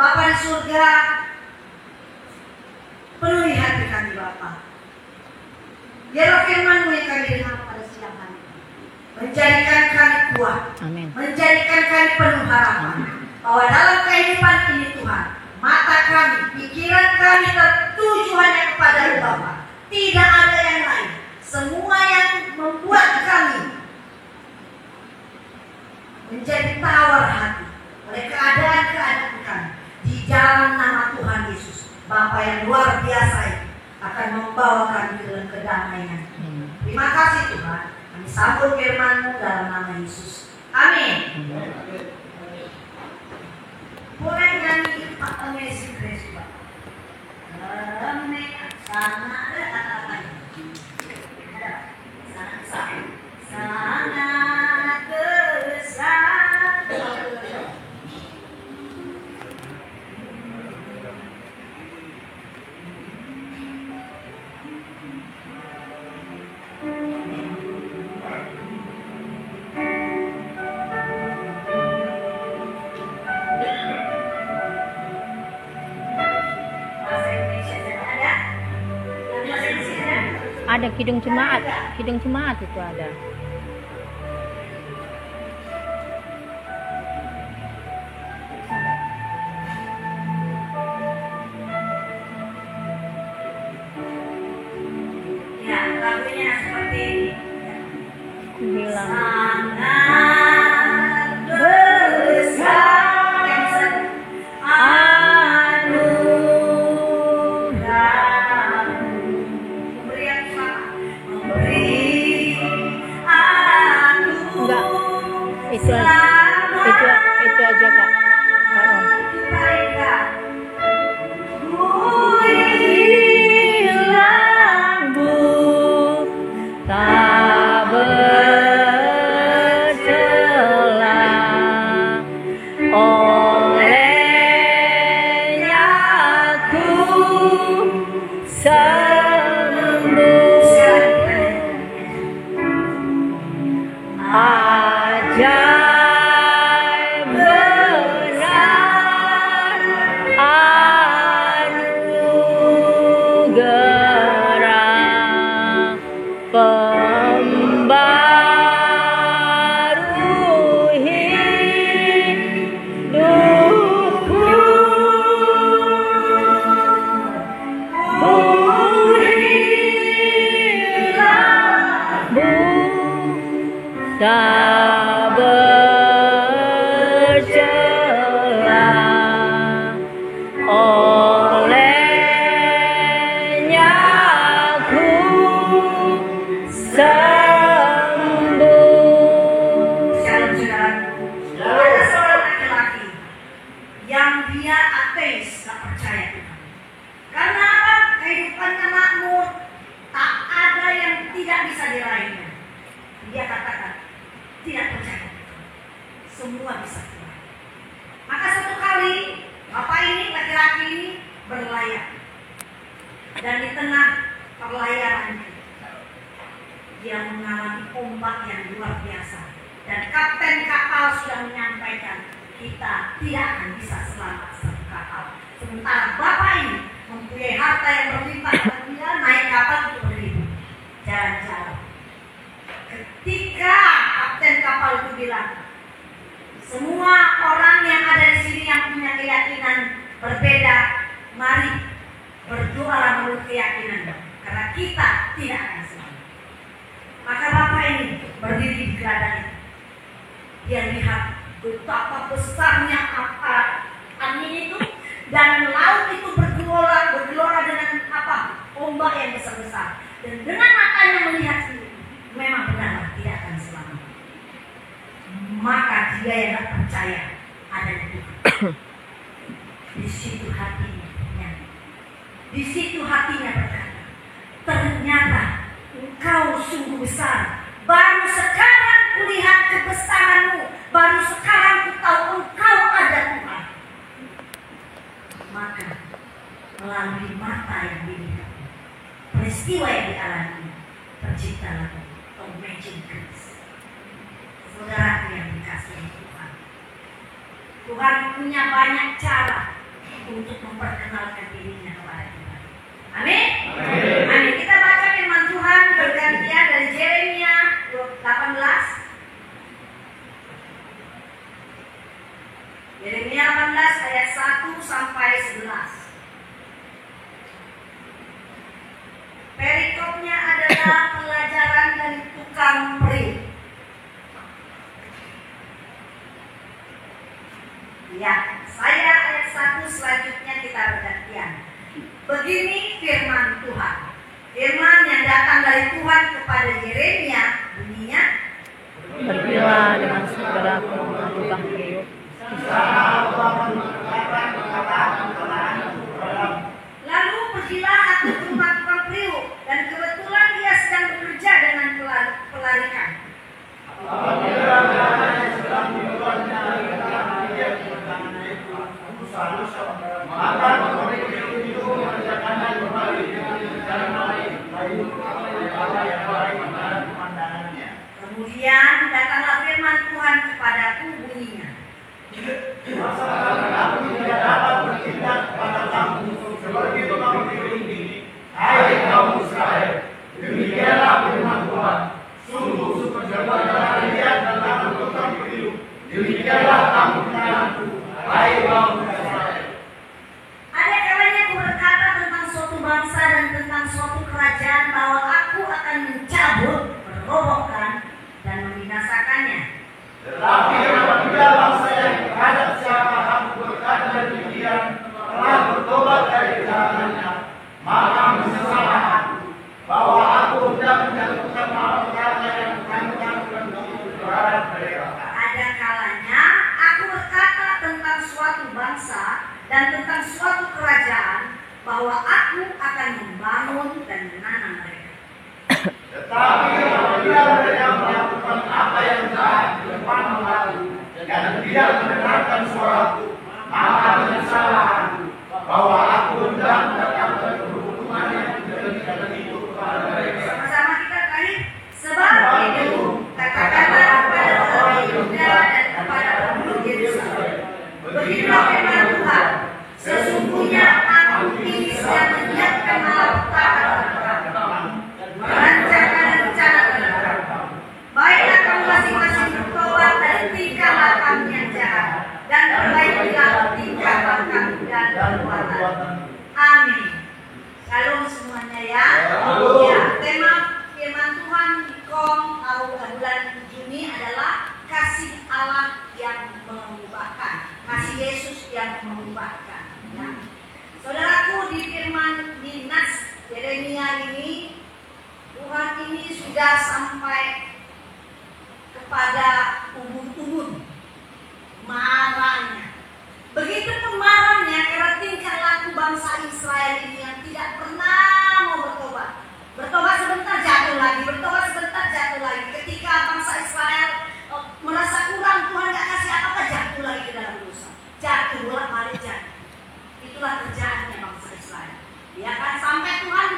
Bapa di surga, penuhi hati kami Bapa. Biarlah firman-Mu yang kami dengar pada siang hari menjadikan kami kuat, Amin. menjadikan kami penuh harapan bahwa dalam kehidupan ini Tuhan, mata kami, pikiran kami tertuju hanya kepada-Mu Bapa. Tidak ada yang lain. Semua yang membuat kami menjadi tawar hati oleh keadaan-keadaan kami di dalam nama Tuhan Yesus, Bapa yang luar biasa itu akan membawa kami ke dalam kedamaian. Terima kasih Tuhan. Kami sambut firman-Mu dalam nama Yesus. Amin. Boleh nyanyi Pak Amazing Grace Pak. Sangat ada kata-katanya. Sangat besar. Ada kidung jemaat itu ada. Ya, lagunya seperti ini. Hilang. Sangat besar anugerah-Mu. Memberi yang selamat. Memberi Enggak. anugerah. Itu aja Kak. Oh. Tak bercela, olehnya aku sembuh. Ajaib benar anugerah pembaru hidupku. Tak bercela, olehnya aku sembuh. Ada seorang laki-laki yang dia ateis, gak percaya Tuhan. Karena apa? Kehidupannya makmur, tak ada yang tidak bisa diraihnya. Dia katakan, tidak percaya Tuhan. Semua bisa Tuhan. Maka satu kali, bapak ini, laki-laki ini berlayar. Dan di tengah perlayaran dia mengalami ombak yang luar biasa. Dan kapten kapal sudah menyampaikan, kita tidak akan bisa selamat satu kapal. Sementara bapak ini mempunyai harta yang berlimpah dan dia naik kapal untuk beribu jalan-jalan. Ketika kapten kapal itu bilang, semua orang yang ada di sini yang punya keyakinan berbeda, mari berdoalah menurut keyakinan, karena kita tidak akan selamat. Maka bapak ini berdiri di geladak itu. Dia lihat betapa besarnya angin itu dan laut itu bergelora dengan apa? Ombak yang besar-besar. Dan dengan matanya melihat sendiri, memang benar tidak akan selamat. Maka dia yang tak percaya ada di Tuhan. Di situ hatinya. Di situ hatinya berkata, ternyata Engkau sungguh besar. Baru sekarang kulihat kebesaran-Mu. Baru sekarang ku tahu Engkau ada Tuhan. Maka melalui mata yang dilihat, peristiwa yang dialami, terciptalah Amazing Grace. Saudara yang dikasihi Tuhan, Tuhan punya banyak cara untuk memperkenalkan dirinya kepada kita. Amin. Amin. Kita baca firman Tuhan bergantian dari Yeremia 18. Yeremia 18 ayat 1 sampai 11. Perikopnya adalah pelajaran dari tukang periuk. Ya, saya ayat 1 selanjutnya kita bergantian. Begini firman Tuhan. Firman yang datang dari Tuhan kepada Yeremia bunyinya, Pergilah dengan segera ke rumah tukang periuk. lalu pergilah aku ke rumah tukang periuk, dan kebetulan dia sedang bekerja dengan pelarikan. Kemudian datanglah firman Tuhan kepadaku bunyinya, Hai kaum Israel, demikianlah firman Tuhan. Sungguh seperjalan kalian dan tangan tukang periuk. Demikianlah kamu denganku, hai kaum Israel. ada kalanya aku berkata tentang suatu bangsa dan tentang suatu kerajaan bahwa aku akan mencabut, merobohkan, dan membinasakannya. Tetapi apabila bangsa yang terhadap siapa kamu berkata demikian telah bertobat dari jalannya, maka menyesallah aku bahwa aku hendak menjatuhkan malapetaka yang mengandungkan terhadap mereka. Ada kalanya aku berkata tentang suatu bangsa dan tentang suatu kerajaan bahwa aku akan membangun dan menanam mereka. Tetapi apabila mereka melakukan apa yang jahat di depan mataku dan tidak mendengarkan suaraku, maka menyesallah aku bahwa aku hendak mendapatkan kehukuman yang tidak itu kepada mereka. Sama-sama kita tadi, sebab itu katakanlah kepada orang Yehuda dan kepada penduduk Yerusalem, beginilah firman Tuhan, sesungguhnya aku ini sedang menyiapkan malapetaka terhadap merancangkan rencana terhadap. Baiklah kamu masing-masing bertobat dari tingkah lakumu yang jahat, dan perbaikilah tingkah lakumu dan perbuatan. Amin. Shalom semuanya ya. Ya, tema firman Tuhan di bulan Juni adalah kasih Allah yang mengubahkan, kasih Yesus yang mengubahkan. Ya. Saudaraku, di firman di Nas Yeremia ini, Tuhan ini sudah sampai kepada ubun-ubun marahnya. Begitu marahnya karena tingkah laku bangsa Israel ini yang tidak pernah mau bertobat. Bertobat sebentar jatuh lagi, bertobat sebentar jatuh lagi. Ketika bangsa Israel merasa kurang, Tuhan gak kasih apa-apa, jatuh lagi ke dalam dosa. Jatuh, bolak-balik jatuh. Itulah kerjaannya bangsa Israel. Ya kan, sampai Tuhan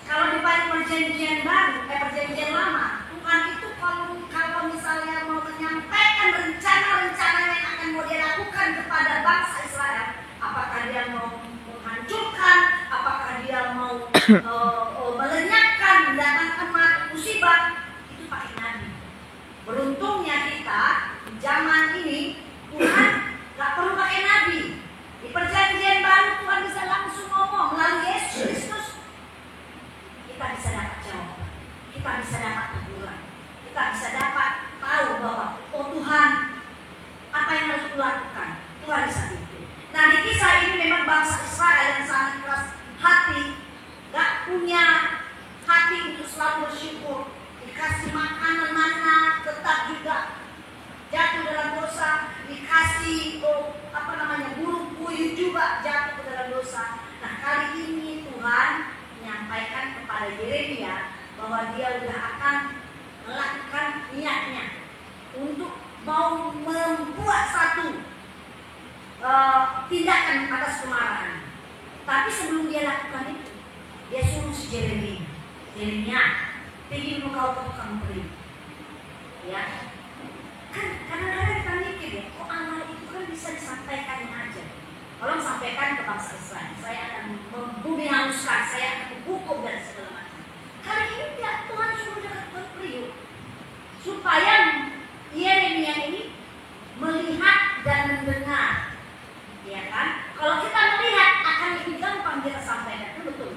kalau di balik perjanjian baru, perjanjian lama, Tuhan itu kalau misalnya mau menyampaikan rencana-rencana yang akan mau dia lakukan kepada bangsa Israel, apakah dia mau menghancurkan, apakah dia mau melenyapkan, mendatangkan musibah, itu pakai nabi. Beruntungnya kita di zaman ini Tuhan gak perlu pakai nabi. Di perjanjian baru Tuhan bisa langsung ngomong melalui Yesus Kristus. Kita bisa dapat jawaban, kita bisa dapat teguran, kita bisa dapat tahu bahwa oh Tuhan, apa yang harus kulakukan, Tuhan bisa pimpin. Nah, di kisah ini memang bangsa Israel yang sangat keras hati, gak punya hati untuk selalu bersyukur, dikasih makanan mana tetap juga jatuh dalam dosa, dikasih burung puyuh juga jatuh ke dalam dosa. Nah, kali ini Tuhan menyampaikan kepada Yeremia bahwa dia sudah akan melakukan niatnya untuk mau membuat satu tindakan atas kemarahan. Tapi sebelum dia lakukan itu, dia suruh si Yeremia, pergi kau ke tukang periuk. Ya, kan kadang-kadang kita mikir ya, kok amal itu kan bisa disampaikan aja. Kalau sampaikan bangsa Israel. Saya akan membumi haluskan, saya akan menghukum dan segala macam. Kali ini tidak, Tuhan suruh dengan Priuk supaya Yeremia ini melihat dan mendengar, ya kan? Kalau kita melihat akan lebih gampang kita sampaikan, itu betul,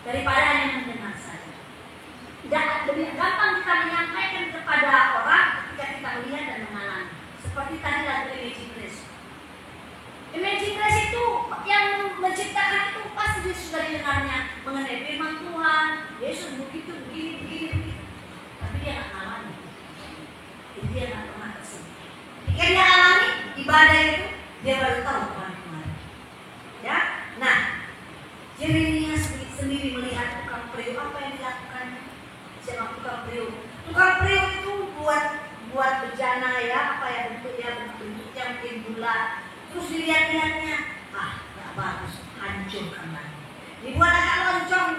daripada hanya mendengar saja. Lebih gampang kita menyampaikan kepada orang ketika kita melihat dan mengalami. Seperti tadi lagu Imagine Grace. Imagine Grace itu yang menciptakan itu pasti dia sudah didengarnya mengenai firman Tuhan, Yesus begitu, begini. Tapi dia nggak alami. Jadi dia nggak pernah tersentuh. Jika dia alami ibadah itu, dia baru tahu Tuhan kemana. Ya, nah, Yeremia sendiri melihat tukang periuk apa yang dilakukan. Siapa tukang periuk? Tukang periuk itu buat bejana ya, apa ya bentuknya mungkin bulat. Terus dilihat-lihatnya, nggak bagus, hancurkan lagi. Dibuat agak lonjong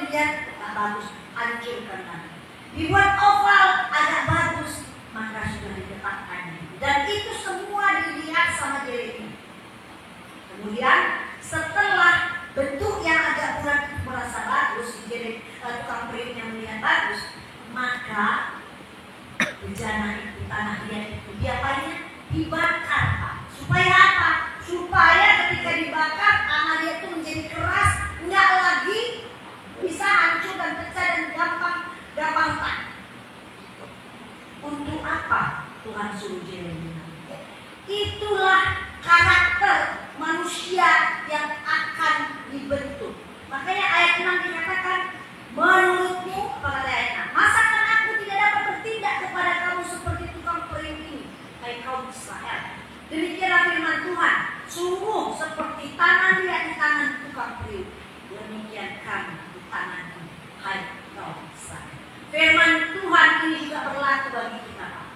dilihat, nggak bagus, hancurkan lagi. Dibuat oval, agak bagus, maka sudah diletakkannya. Dan itu semua dilihat sama Yeremia. Kemudian setelah bentuk yang agak bulat merasa bagus, tukang periuk yang melihat bagus, maka bejana itu, tanah liat itu diapainnya? Dibakar, Pak. Supaya apa? Supaya ketika dibakar tanah liat itu menjadi keras, nggak lagi bisa hancur dan pecah dan gampang retak. Untuk apa Tuhan suruh Yeremia? Itulah karakter manusia yang akan dibentuk. Makanya ayat 6 dikatakan, menurutmu, apa kata ayat 6? Masakan aku tidak dapat bertindak kepada kamu seperti tukang periuk ini, hai kaum Israel. Demikianlah firman Tuhan, sungguh seperti tanah liat di tangan tukang periuk, demikian kami di tanganmu, hai kaum Israel. Firman Tuhan ini juga berlaku bagi kita, Pak.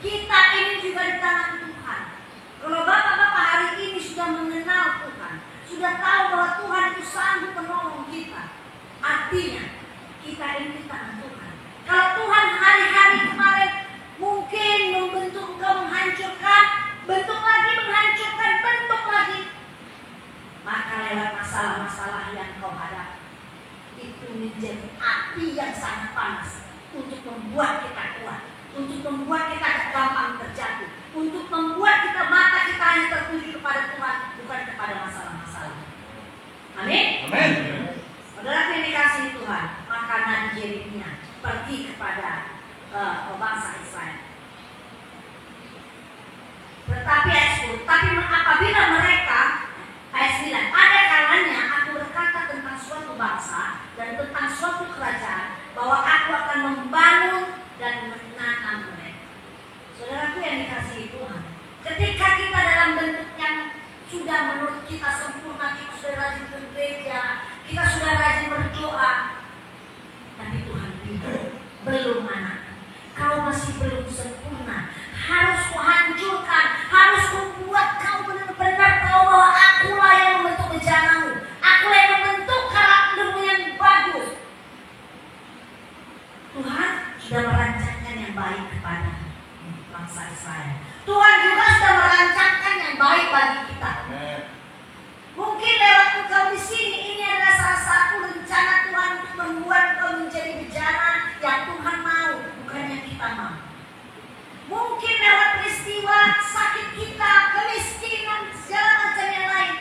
Kita ini juga di tangan Tuhan. Kalau bapak-bapak hari ini sudah mengenal Tuhan, sudah tahu bahwa Tuhan itu sanggup menolong kita, artinya kita ini di tangan Tuhan. Kalau Tuhan hari-hari kemarin mungkin membentuk engkau, menghancurkan, bentuk lagi, menghancurkan, bentuk lagi, maka lewat masalah-masalah yang kau hadapi, itu menjadi api yang sangat panas untuk membuat kita kuat, untuk membuat kita gampang terjatuh, untuk membuat kita mata kita hanya tertuju kepada Tuhan, bukan kepada masalah-masalah. Amin. Amin. Saudara yang dikasihi Tuhan, maka Nabi Yeremia pergi kepada bangsa Israel. Tetapi ayat 10, tapi apabila mereka, ayat 9, ada kalanya aku berkata tentang suatu bangsa dan tentang suatu kerajaan, bahwa aku akan membangun dan menanam mereka. Saudaraku yang dikasihi Tuhan, ketika kita dalam bentuk yang sudah menurut kita sempurna, kita sudah rajin ke gereja, kita sudah rajin berdoa, tapi Tuhan bilang, belum anak, kau masih belum sempurna, harus kuhancurkan, harus membuat kau benar-benar tahu bahwa akulah yang membentuk bejanamu, akulah yang membentuk karaktermu yang bagus. Tuhan sudah merancangkan yang baik kepada bangsa Israel. Tuhan juga sudah merancangkan yang baik bagi kita. Mungkin lewat engkau di sini, ini adalah salah satu rencana Tuhan untuk membuat engkau menjadi bejana yang Tuhan mau, bukannya kita mau. Mungkin lewat peristiwa sakit kita, kemiskinan, segala macam yang lain,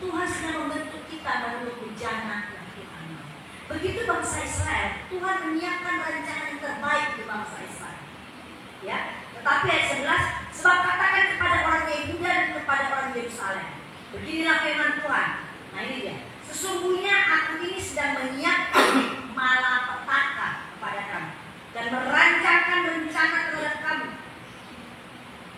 Tuhan sedang membentuk kita membentuk bejana yang kita mau. Begitu bangsa Israel, Tuhan menyiapkan rancangan yang terbaik di bangsa Israel. Ya, tetapi ayat 11, sebab katakan kepada orang Yehuda dan kepada orang Yerusalem, beginilah firman Tuhan. Nah ini dia, sesungguhnya aku ini sedang menyiapkan malapetaka kepada kamu dan merancangkan rencana terhadap kamu.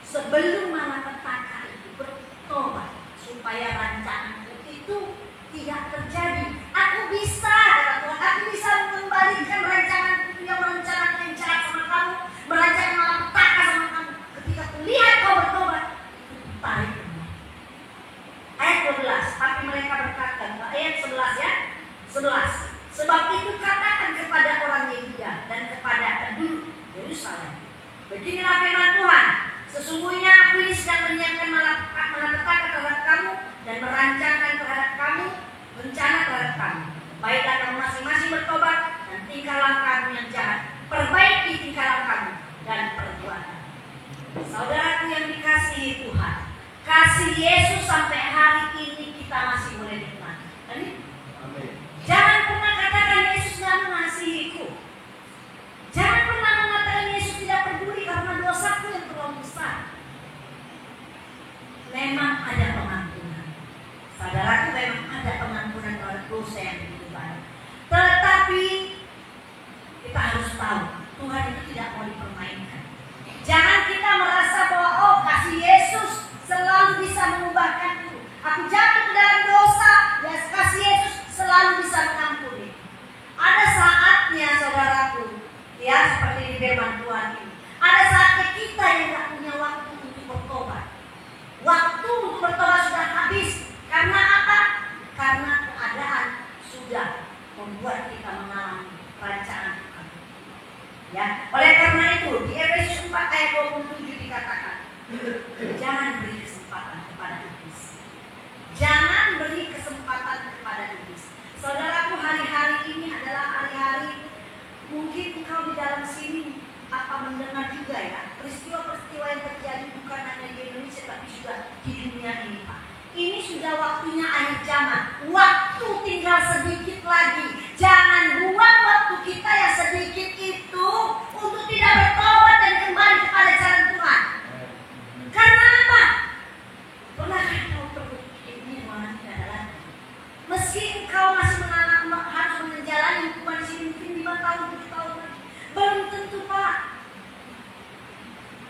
Sebelum malapetaka itu bertobat, supaya rancanganku itu tidak terjadi. Aku bisa, kata Tuhan, aku bisa mengembalikan rancangan itu yang merencanakan yang jahat sama kamu, merancangkan malapetaka sama kamu. Ketika kulihat kau bertobat, itu tarik kembali. Ayat 12, tapi mereka berkata, ayat 11 ya, 11. Sebab itu katakan kepada orang Yehuda dan kepada penduduk Yerusalem, beginilah firman Tuhan, sesungguhnya aku ini sedang menyiapkan malapetaka terhadap kamu dan merancangkan Mungkin engkau di dalam sini mendengar juga ya peristiwa-peristiwa yang terjadi bukan hanya di Indonesia tapi juga di dunia ini, Pak. Ini sudah waktunya akhir zaman. Waktu tinggal sedikit lagi. Jangan buang waktu kita yang sedikit itu untuk tidak bertobat dan kembali kepada jalan Tuhan. Karena apa? Pernahkah kau berpikir ini malah tidak ada lagi? Meski engkau masih harus menjalani hukuman di sini mungkin 5 tahun, 7 tahun lagi. Belum tentu, Pak.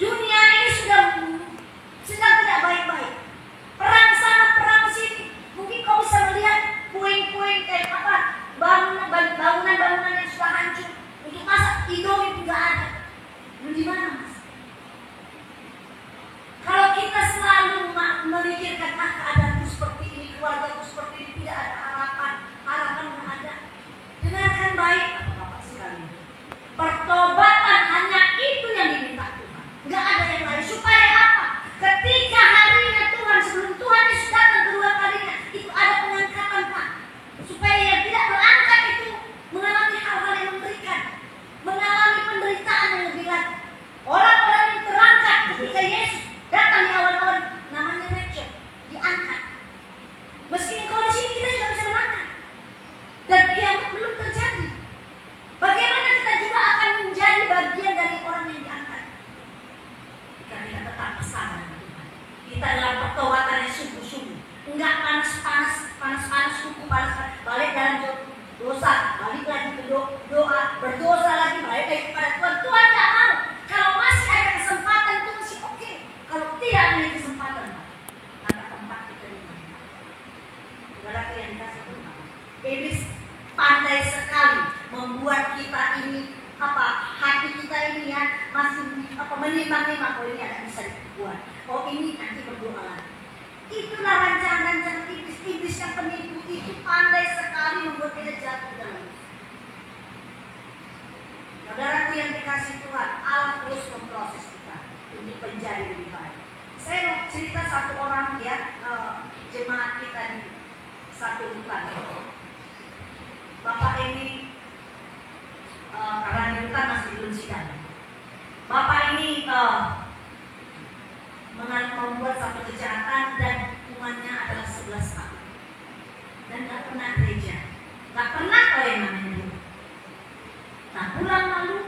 Dunia ini sedang tidak baik-baik. Perang sana, perang sini. Mungkin kau bisa melihat puing-puing kayak apa, bangunan-bangunan yang sudah hancur. Untuk masa Indomie tidak ada. Di mana, Mas? Kalau kita selalu memikirkan keadaanku seperti ini, keluargaku seperti ini, tidak ada harapan tidak ada. Dengarkan baik, Bapak sekalian. Pertobatan hanya itu yang diminta Tuhan. Enggak ada yang lain. Supaya apa? Ketika harinya Tuhan, sebelum Tuhan Yesus datang kedua kalinya, itu ada pengangkatan, Pak. Supaya yang tidak berangkat itu mengalami hal-hal yang mengerikan, mengalami penderitaan yang lebih lagi. Orang-orang yang terangkat ketika Yesus datang di awal-awal, namanya rapture, diangkat. Meski engkau di sini kita juga bisa berangkat. Dan kiamat belum terjadi. Bagaimana kita juga akan menjadi bagian dari orang yang diangkat? Jika kita tetap bersama dengan Tuhan. Kita dalam pertobatan yang sungguh-sungguh. Enggak panas-panas, kuku panas, balik dalam dosa, balik lagi ke doa, berdosa lagi, balik lagi kepada Tuhan. Tuhan tidak mau. Kalau masih ada kesempatan itu masih oke. Kalau tidak ada kesempatan, maka tempat kita di mana? Saudara yang dikasih Tuhan. Iblis pandai sekali membuat kita ini hati kita ini ya masih menimbang-nimbang, oh ini ada bisa dibuat, oh ini nanti berdoa lagi. Itulah rancangan iblis yang penipu itu pandai sekali membuat kita jatuh dalam itu. Saudaraku yang dikasih Tuhan, Allah terus memproses kita untuk menjadi lebih baik. Saya mau cerita satu orang ya, jemaat kita di satu hutan. Bapak ini karena di hutan masih belum sidang. Bapak ini membuat satu kejahatan dan hukumannya adalah 11 tahun. Dan gak pernah gereja, gak pernah tahu yang namanya dulu. Nah, bulan lalu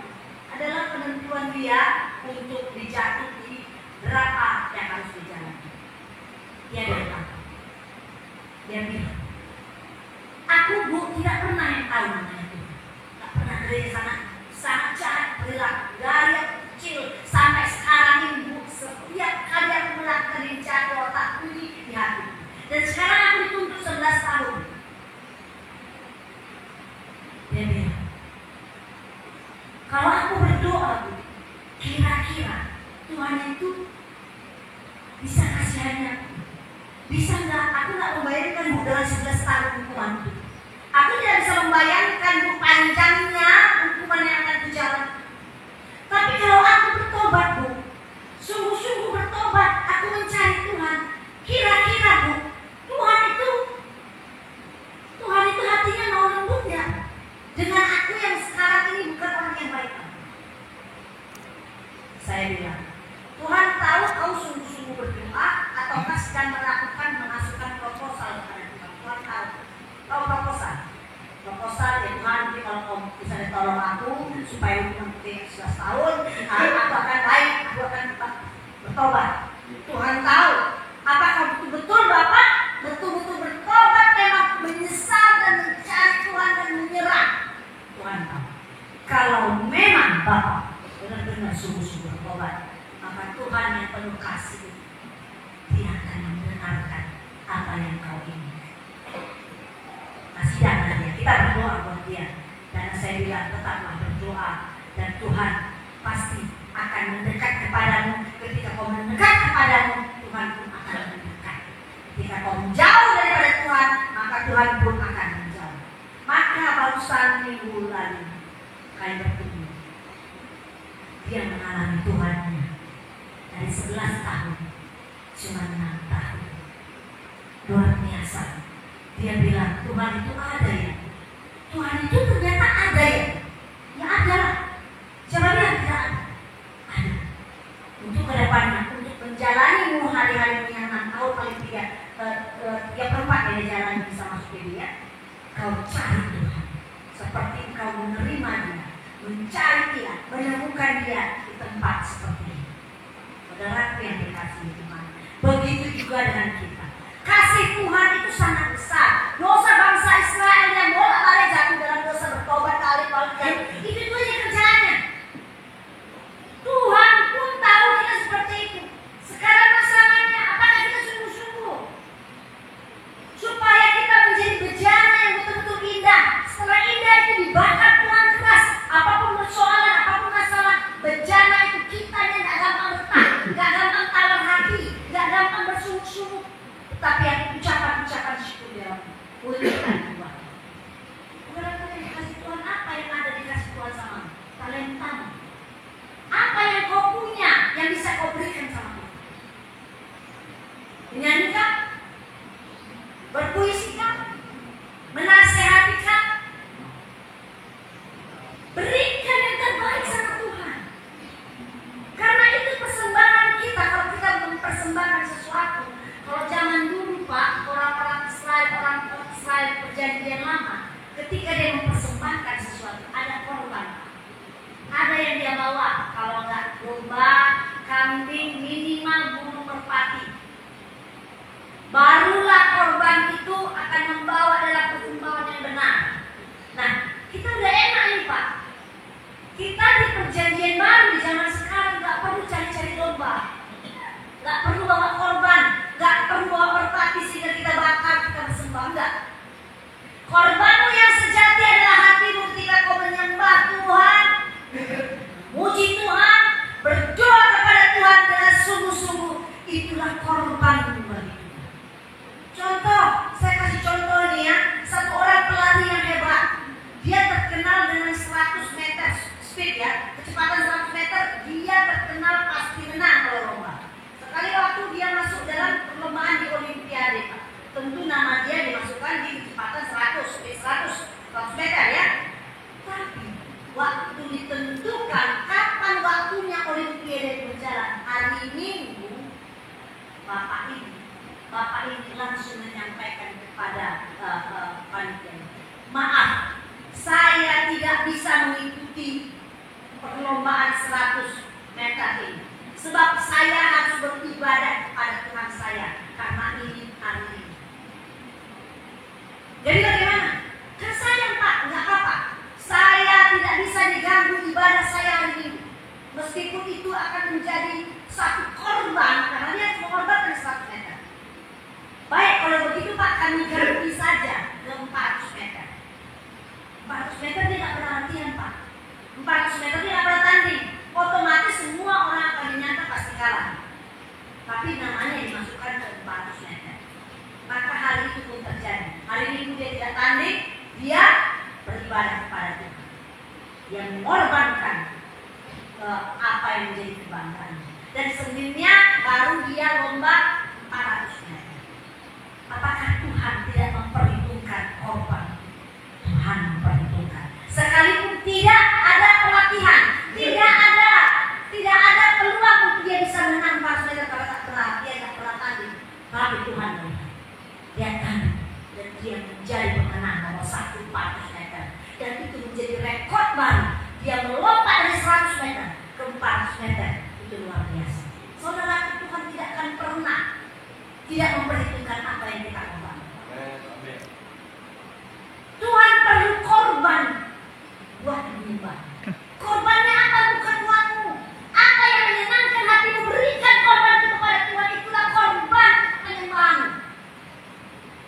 adalah penentuan dia untuk dijatuhi berapa yang harus dijalani. Dia datang. Dia bilang, aku Bu tidak pernah yang tahu namanya itu. Tak pernah gereja sana, sangat jahat perilaku dari yang kecil sampai sekarang ini Bu. Setiap kali aku melakukan yang jahat otakku ini di hati. Dan sekarang aku dituntut 11 tahun. Dia bilang, kalau aku berdoa Bu, kira-kira Tuhan itu bisa kasihannya aku. Bisa nggak? Aku nggak membayangkan Bu dalam 11 tahun hukuman itu. Aku tidak bisa membayangkan Bu panjangnya hukuman yang akan kujalani. Tapi kalau aku bertobat Bu, sungguh-sungguh bertobat, aku mencari Tuhan. Kira-kira Bu, Tuhan itu hatinya mau lembut ya dengan aku yang sekarang ini bukan orang yang baik. Saya bilang, Tuhan tahu kau sungguh-sungguh berdoa ataukah sedang mengasukkan proposal kepada Tuhan. Tuhan tahu. Kau proposal ya Tuhan, nanti kalau kau bisa tolong aku supaya hukuman 11 tahun, aku akan baik, aku akan bertobat. Tuhan tahu. Apakah betul-betul Bapak betul-betul bertobat, memang menyesal dan mencari Tuhan dan menyerah? Tuhan tahu. Kalau memang Bapak benar-benar sungguh-sungguh bertobat, maka Tuhan yang penuh kasih, Dia akan mendengarkan apa yang kau inginkan. Masih jangan dia, kita berdoa buat dia. Dan saya bilang tetaplah berdoa dan Tuhan pasti akan mendekat kepadamu. Ketika kau mendekat kepadamu, Tuhan pun akan mendekat. Ketika kau menjauh daripada Tuhan, maka Tuhan pun akan menjauh. Maka barusan minggu lalu kalian bertemu, dia mengalami Tuhannya dari 11 tahun cuma 6 tahun. Luar biasa. Dia bilang Tuhan itu ada ya. Tuhan itu ternyata ada ya. Ya ada supaya jalan bisa masuk ke dia? Kau cari Tuhan. Seperti kau menerima dia, mencari dia, menemukan dia di tempat seperti ini. Saudara yang dikasihi Tuhan, begitu juga dengan kita. Kasih Tuhan itu sangat besar. Dosa bangsa Israel yang bolak-balik jatuh dalam dosa, bertobat kali-kali, itu aja kerjaannya. Tuhan pun tahu kita seperti itu. Sekarang masalahnya, apakah kita sungguh-sungguh supaya kita menjadi bejana yang betul-betul indah. Setelah indah itu dibakar Tuhan keras. Apapun persoalan, apapun masalah, bejana itu kita yang gak gampang retak, gak gampang tawar hati, gak gampang bersungguh-sungguh. Tetapi yang ucapan-ucapan syukur dalam pulihkan Tuhan. Saudara yang dikasih Tuhan, apa yang ada dikasih Tuhan sama talentamu? Apa yang kau punya yang bisa kau berikan sama Tuhan? Menyanyikan, berpuisikan, menasehatikan, berikan yang terbaik sama Tuhan. Karena itu persembahan kita. Kalau kita mempersembahkan sesuatu, kalau zaman dulu Pak, orang-orang Israel perjanjian lama, ketika dia mempersembahkan sesuatu, ada korban. Ada yang dia bawa, kalau nggak domba, kambing, minimal burung merpati. Barulah korban itu akan membawa dalam persembahan yang benar. Nah, kita udah enak nih Pak. Kita di perjanjian baru di zaman sekarang nggak perlu cari-cari domba, nggak perlu bawa korban, nggak perlu bawa merpati sehingga kita bakar, kita bersembah, enggak. Korbanmu yang sejati adalah hatimu ketika kau menyembah Tuhan, muji Tuhan, berdoa kepada Tuhan dengan sungguh-sungguh. Itulah korbanmu bagi Tuhan. Contoh, saya kasih contoh nih ya. Satu orang pelari yang hebat, dia terkenal dengan 100 meter speed ya, kecepatan 100 meter, dia terkenal pasti menang kalau lomba. Sekali waktu dia masuk dalam perlombaan di Olimpiade, Pak. Tentu nama dia dimasukkan di kecepatan 100 meter ya. Tapi waktu ditentukan kapan waktunya Olimpiade berjalan, hari Minggu, Bapak ini langsung menyampaikan kepada panitia, maaf, saya tidak bisa mengikuti perlombaan 100 meter ini, sebab saya harus beribadah kepada Tuhan saya karena ini hari ini. Jadi bagaimana? Kan sayang Pak, nggak apa-apa. Saya tidak bisa diganggu ibadah saya hari ini. Meskipun itu akan menjadi satu korban, karena dia harus mengorbankan 100 meter. Baik, kalau begitu Pak, kami ganti saja ke 400 meter. 400 meter dia nggak pernah latihan Pak. 400 meter dia nggak pernah tanding. Otomatis semua orang akan menyangka pasti kalah. Tapi namanya dimasukkan ke 400 meter. Maka hari itu pun terjadi. Hari Minggu dia tidak tanding, dia beribadah kepada Tuhan. Yang mengorbankan apa yang menjadi kebanggaan. Dan Seninnya baru dia lomba 400 meter. Apakah Tuhan tidak memperhitungkan korban? Tuhan memperhitungkan. Sekalipun tidak ada pelatihan, tidak ada peluang untuk dia bisa menang 400 meter kalau tak pernah, dia tak pernah tanding. Tapi Tuhan melihat, dia tanding dan dia menjadi pemenang nomor 1 400 meter. Dan itu menjadi rekor baru. Dia melompat dari 100 meter ke 400 meter. Itu luar biasa. Saudara, Tuhan tidak akan pernah tidak memperhitungkan apa yang kita korban. Tuhan perlu korban buat menyembah. Korbannya apa? Bukan uangmu. Apa yang menyenangkan hatimu, berikan korban itu kepada Tuhan. Itulah korban penyembahanmu.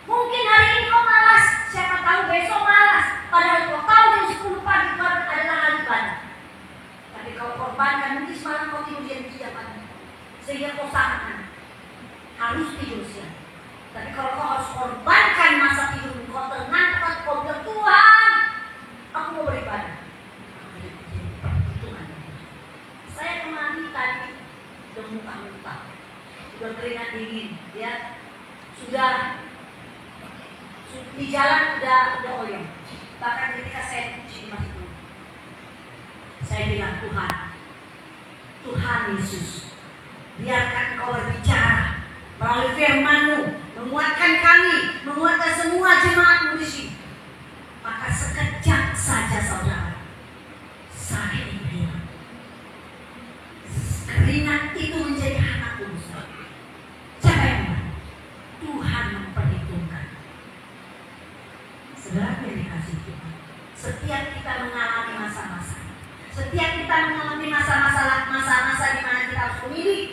Mungkin hari ini kau malas, siapa tahu besok malas. Padahal kau tahu jam 10 pagi adalah hari ibadah. Tapi kau korbankan, mungkin semalam kau tidur jam 3 pagi. Sehingga kau sangat harus tidur siang. Tapi kalau kau harus korbankan masa tidur, kau tenang, kau bilang Tuhan, aku mau beribadah. Saya kemarin tadi sudah muntah-muntah, sudah keringat dingin, ya, sudah di jalan udah oyong. Bahkan ketika saya cuci masih dulu, saya bilang Tuhan Yesus, biarkan Kau berbicara melalui firman-Mu, menguatkan kami, menguatkan semua jemaatmu di sini. Maka sekejap saja saudara, sakit itu hilang. Keringat itu menjadi anak kudus. Siapa yang membantu? Tuhan memperhitungkan. Saudara yang dikasih Tuhan, setiap kita mengalami masa-masa, setiap kita mengalami masa-masa di mana kita harus memilih,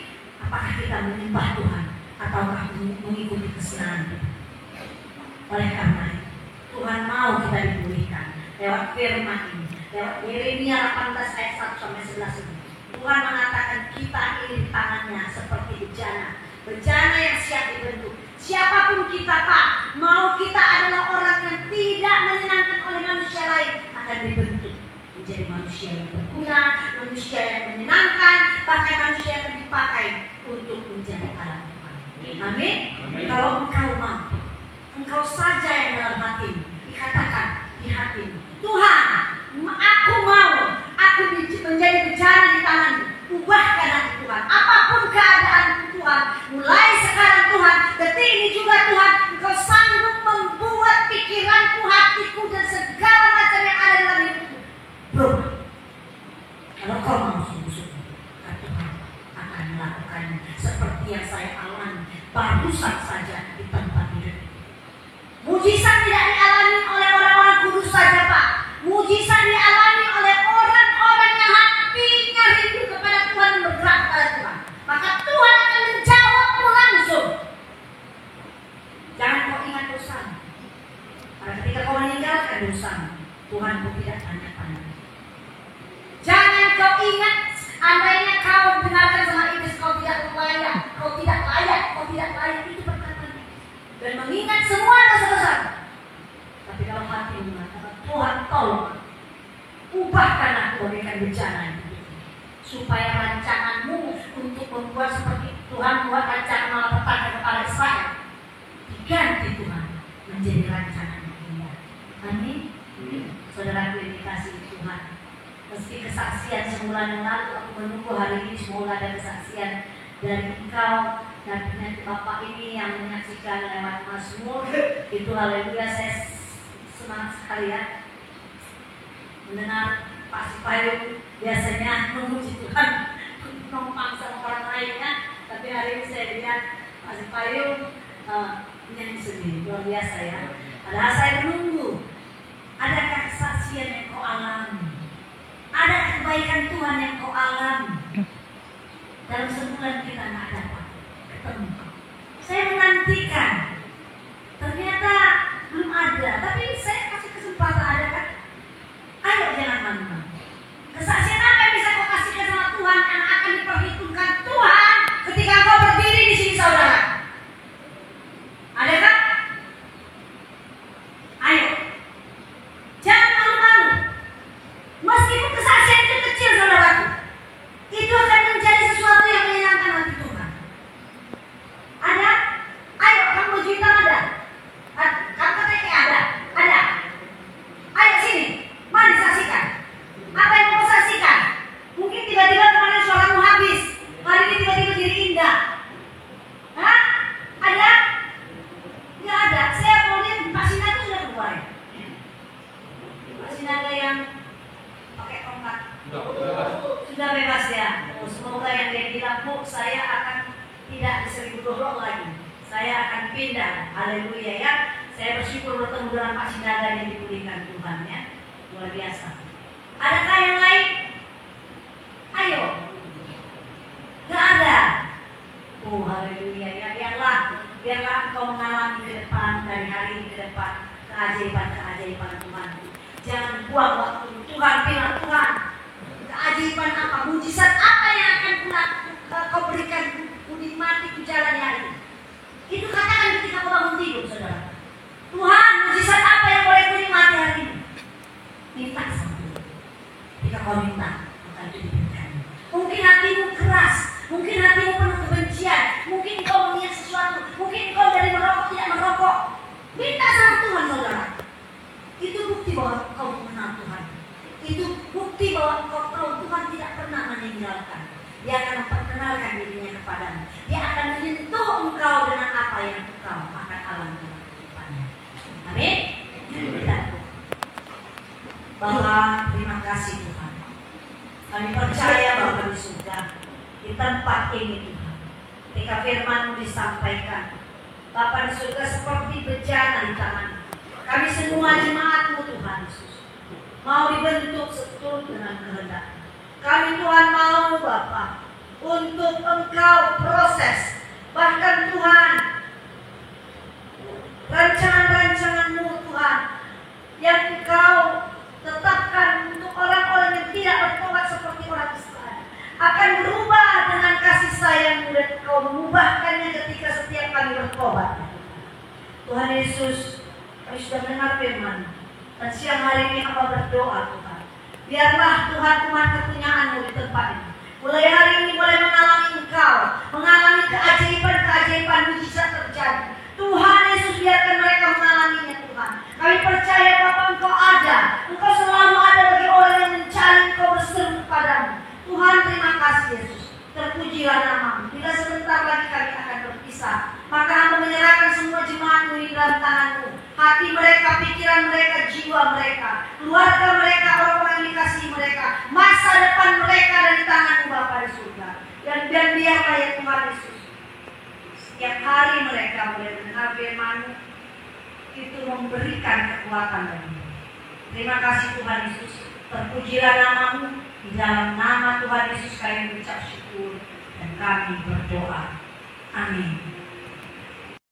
apakah kita menyembah Tuhan ataukah mengikuti kesenangan kita. Oleh karena itu, Tuhan mau kita dipulihkan lewat firman ini, lewat Yeremia 18 ayat 1 sampai 11 ini. Tuhan mengatakan kita ini di tangannya seperti bejana yang siap dibentuk. Siapapun kita Pak, mau kita adalah orang yang tidak menyenangkan oleh manusia lain, akan dibentuk menjadi manusia yang berguna, manusia yang menyenangkan, bahkan manusia yang dipakai untuk menjadi alat Tuhan. Amin. Kalau engkau mampu, engkau saja yang dalam hatimu dikatakan di hatimu, Tuhan, aku mau, aku menjadi bejana di tanganmu. Ubahkan aku Tuhan, apapun keadaan Tuhan, mulai sekarang Tuhan, detik ini juga Tuhan, engkau sanggup membuat pikiranku, hatiku dan segala macam yang ada dalam hidupku berubah. Kalau kau mau sungguh-sungguh, Tuhan akan melakukannya seperti yang saya alami barusan saja di tempat hidup. Mujizat tidak dialami oleh orang-orang kudus saja Pak, mujizat dialami oleh orang-orang yang hatinya rindu kepada Tuhan, bergerak kepada Tuhan. Maka Tuhan akan menjawabmu langsung. Jangan kau ingat dosamu, karena ketika kau meninggalkan dosamu, Tuhan pun tidak tanya-tanya. Jangan kau ingat, andainya kau dengarkan sama iblis, kau tidak layak, kau tidak layak, kau tidak layak, itu perkataan dan mengingat semua dosa-dosa. Tapi kalau hati mengatakan, Tuhan tolong, ubahkan aku bagaikan bencana ini, supaya rancanganmu untuk membuat seperti Tuhan buat rancangan malapetaka kepada Israel diganti Tuhan menjadi rancangan yang indah. Amin. Saudaraku yang dikasihi Tuhan, meski kesaksian sebulan yang lalu aku menunggu hari ini, semoga ada kesaksian dari engkau dan Bapak ini yang menyaksikan lewat Mazmur. Itu haleluya, saya semangat sekali ya mendengar Pak Sipayung biasanya memuji Tuhan numpang sama orang lainnya, tapi hari ini saya lihat Pak Sipayung menyanyi sendiri, luar biasa ya. Padahal saya menunggu, adakah kesaksian yang kau alami, ada kebaikan Tuhan yang kau alami dalam sebulan kita nggak dapat ketemu. Saya menantikan, ternyata belum ada, tapi saya kasih kesempatan, ada kan? Ayo jangan malu. Kesaksian apa yang bisa kau kasihkan sama Tuhan yang akan diperhitungkan Tuhan ketika kau berdiri di sini saudara? Ada kan? Ayo, jangan malu-malu. Meskipun kesaksian itu kecil saudaraku, itu akan menjadi sesuatu yang menyenangkan hati Tuhan. Ada? Ayo, kamu juta ada? Kamu KTP ada? Ada? Ayo sini, mari saksikan. Apa yang kamu saksikan? Mungkin tiba-tiba kemarin suaramu habis, hari ini tiba-tiba jadi indah. Hah? Ada? Nggak ada. Saya mau lihat Pak Sinaga sudah keluar ya? Pak Sinaga yang pakai tongkat sudah bebas ya. Semoga yang dia bilang, Bu, saya akan tidak di 1000 lagi, saya akan pindah. Haleluya ya. Saya bersyukur bertemu dengan Pak Sinaga yang dipulihkan Tuhan ya. Luar biasa. Adakah yang lain? Ayo. Gak ada. Oh haleluya ya. Biarlah engkau mengalami ke depan, dari hari ini ke depan, keajaiban Tuhan. Jangan buang waktu. Tuhan bilang, Tuhan, keajaiban apa, mujizat apa yang akan kau berikan, ku nikmati, ku jalani hari ini. Itu katakan ketika kau bangun tidur saudara. Tuhan, mujizat apa yang boleh ku nikmati hari ini? Minta sama Tuhan. Ketika kau minta, maka itu diberikan. Mungkin hatimu keras, mungkin hatimu penuh kebencian, mungkin kau melihat sesuatu, mungkin kau dari merokok tidak merokok. Minta sama Tuhan saudara. Itu bukti bahwa kau mengenal Tuhan. Itu bukti bahwa kau tahu Tuhan tidak pernah meninggalkan. Dia akan memperkenalkan dirinya kepadamu. Dia akan menyentuh engkau dengan apa yang engkau akan alami dalam kehidupannya. Amin. Kita Bapa, terima kasih Tuhan. Kami percaya bahwa di surga, di tempat ini Tuhan, ketika firman-Mu disampaikan, Bapa di surga seperti bejana di tangan. Kami semua jemaat-Mu Tuhan Yesus, mau dibentuk seturut dengan kehendak. Kami Tuhan mau Bapa untuk Engkau proses, bahkan Tuhan rancangan-rancangan-Mu Tuhan yang Engkau tetapkan untuk orang-orang yang tidak bertobat seperti orang Israel akan berubah dengan kasih sayang-Mu dan Engkau mengubahkannya ketika setiap kami bertobat. Tuhan Yesus, kami sudah mendengar firman dan siang hari ini hamba berdoa Tuhan, biarlah Tuhan umat kepunyaan-Mu di tempat ini mulai hari ini boleh mengalami Engkau, mengalami keajaiban-keajaiban mujizat terjadi. Tuhan Yesus, biarkan mereka mengalaminya Tuhan. Kami percaya Bapa Engkau ada, Engkau selalu ada bagi orang yang mencari, Engkau berseru kepadamu. Tuhan terima kasih Yesus, terpujilah nama-Mu. Bila sebentar lagi kami akan berpisah, maka Hamba menyerahkan semua jemaat-Mu di dalam tangan-Mu. Hati mereka, pikiran mereka, jiwa mereka, keluarga mereka, orang-orang yang dikasihi mereka, masa depan mereka dari tangan-Mu Bapa di surga. Dan biarlah ya Tuhan Yesus, setiap hari mereka boleh mendengar firman-Mu, itu memberikan kekuatan bagi mereka. Terima kasih Tuhan Yesus, terpujilah nama-Mu. Di dalam nama Tuhan Yesus kami mengucap syukur dan kami berdoa. Amin.